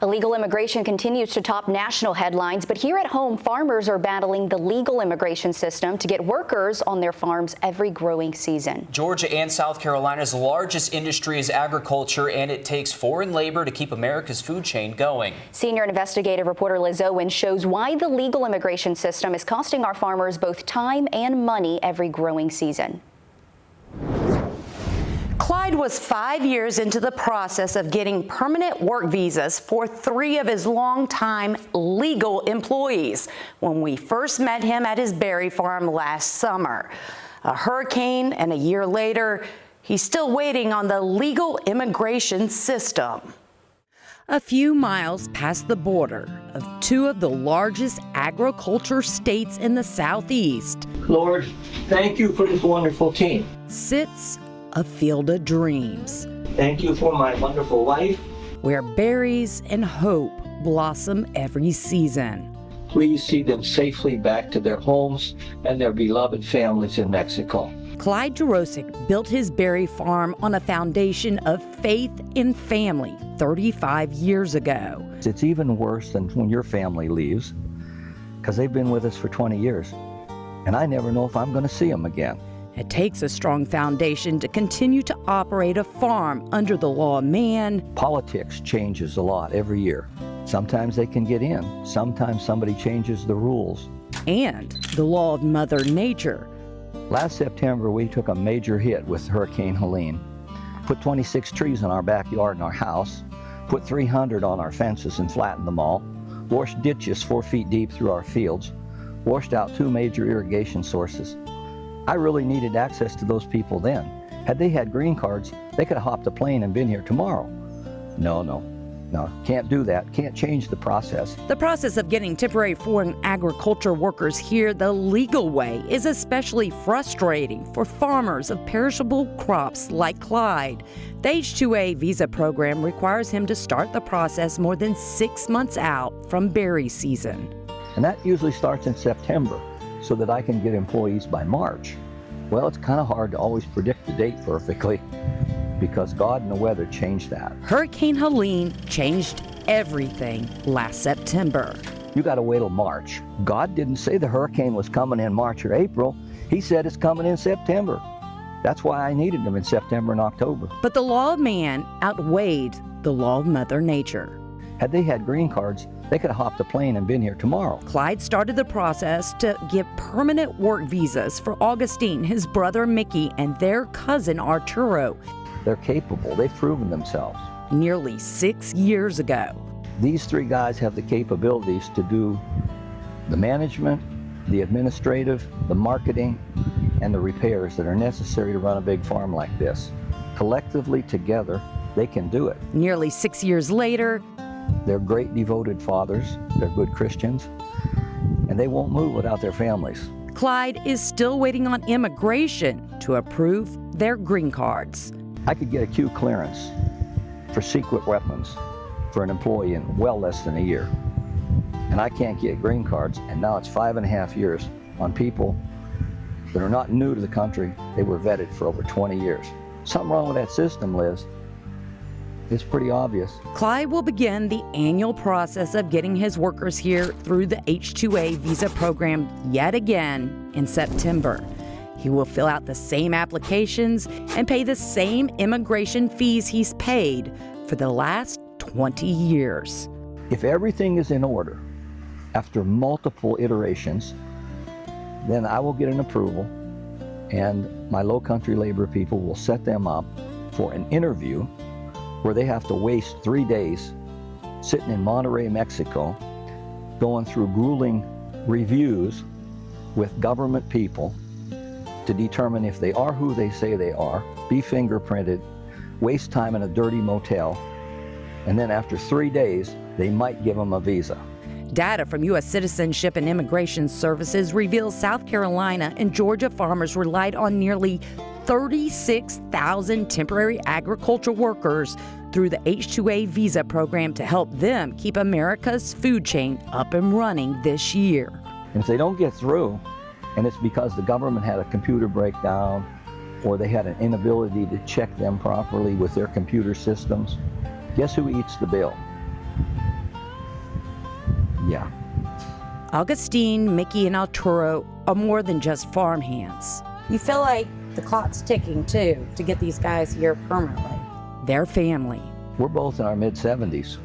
Illegal immigration continues to top national headlines, but here at home, farmers are battling the legal immigration system to get workers on their farms every growing season. Georgia and South Carolina's largest industry is agriculture, and it takes foreign labor to keep America's food chain going. Senior investigative reporter Liz Owen shows why the legal immigration system is costing our farmers both time and money every growing season. Clyde was 5 years into the process of getting permanent work visas for 3 of his longtime legal employees when we first met him at his berry farm last summer. A hurricane, and a year later, he's still waiting on the legal immigration system. A few miles past the border of 2 of the largest agriculture states in the Southeast, Lord, thank you for this wonderful team. sits a field of dreams, Thank you for my wonderful wife. where berries and hope blossom every season. Please see them safely back to their homes and their beloved families in Mexico. Clyde Jarosik built his berry farm on a foundation of faith in family 35 years ago. It's even worse than when your family leaves, because they've been with us for 20 years, and I never know if I'm going to see them again. It takes a strong foundation to continue to operate a farm under the law of man. Politics changes a lot every year. Sometimes they can get in. Sometimes somebody changes the rules. And the law of Mother Nature. Last September, we took a major hit with Hurricane Helene. Put 26 trees in our backyard and our house, put 300 on our fences and flattened them all, washed ditches 4 feet deep through our fields, washed out 2 major irrigation sources. I really needed access to those people then. Had they had green cards, they could have hopped a plane and been here tomorrow. No, can't do that. Can't change the process. The process of getting temporary foreign agriculture workers here the legal way is especially frustrating for farmers of perishable crops like Clyde. The H-2A visa program requires him to start the process more than 6 months out from berry season. And that usually starts in September so that I can get employees by March. Well, it's kind of hard to always predict the date perfectly because God and the weather changed that. Hurricane Helene changed everything last September. You got to wait till March. God didn't say the hurricane was coming in March or April. He said it's coming in September. That's why I needed them in September and October. But the law of man outweighed the law of Mother Nature. Had they had green cards, they could have hopped a plane and been here tomorrow. Clyde started the process to get permanent work visas for Augustine, his brother Mickey, and their cousin Arturo. They're capable. They've proven themselves. Nearly 6 years ago. These 3 guys have the capabilities to do the management, the administrative, the marketing, and the repairs that are necessary to run a big farm like this. Collectively, together, they can do it. Nearly 6 years later, they're great devoted fathers, they're good Christians, and they won't move without their families. Clyde is still waiting on immigration to approve their green cards. I could get a Q clearance for secret weapons for an employee in well less than a year. And I can't get green cards, and now it's 5.5 years on people that are not new to the country. They were vetted for over 20 years. Something wrong with that system, Liz. It's pretty obvious. Clyde will begin the annual process of getting his workers here through the H-2A visa program yet again in September. He will fill out the same applications and pay the same immigration fees he's paid for the last 20 years. If everything is in order, after multiple iterations, then I will get an approval, and my Low Country labor people will set them up for an interview where they have to waste 3 days sitting in Monterrey, Mexico, going through grueling reviews with government people to determine if they are who they say they are, be fingerprinted, waste time in a dirty motel, and then after 3 days, they might give them a visa. Data from U.S. Citizenship and Immigration Services reveals South Carolina and Georgia farmers relied on nearly 36,000 temporary agriculture workers through the H-2A visa program to help them keep America's food chain up and running this year. And if they don't get through, and it's because the government had a computer breakdown or they had an inability to check them properly with their computer systems, guess who eats the bill? Yeah. Augustine, Mickey, and Arturo are more than just farmhands. You feel like the clock's ticking, too, to get these guys here permanently. They're family. We're both in our mid-70s.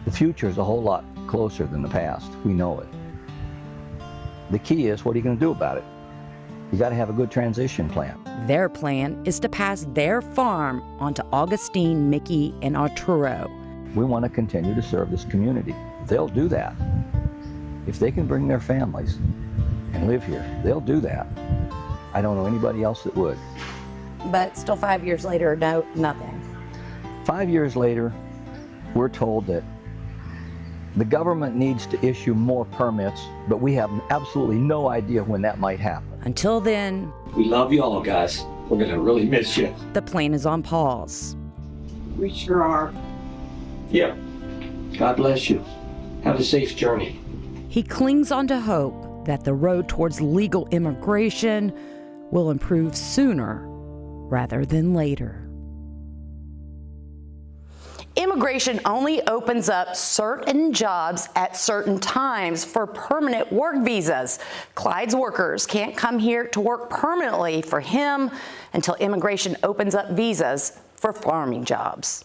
The future is a whole lot closer than the past. We know it. The key is, what are you going to do about it? You got to have a good transition plan. Their plan is to pass their farm onto Augustine, Mickey, and Arturo. We want to continue to serve this community. They'll do that. If they can bring their families and live here, they'll do that. I don't know anybody else that would. But still 5 years later, no, nothing. 5 years later, we're told that the government needs to issue more permits, but we have absolutely no idea when that might happen. Until then, We love you all, guys. We're going to really miss you. the plan is on pause. We sure are. Yeah. God bless you. Have a safe journey. He clings on to hope that the road towards legal immigration will improve sooner rather than later. Immigration only opens up certain jobs at certain times for permanent work visas. Clyde's workers can't come here to work permanently for him until immigration opens up visas for farming jobs.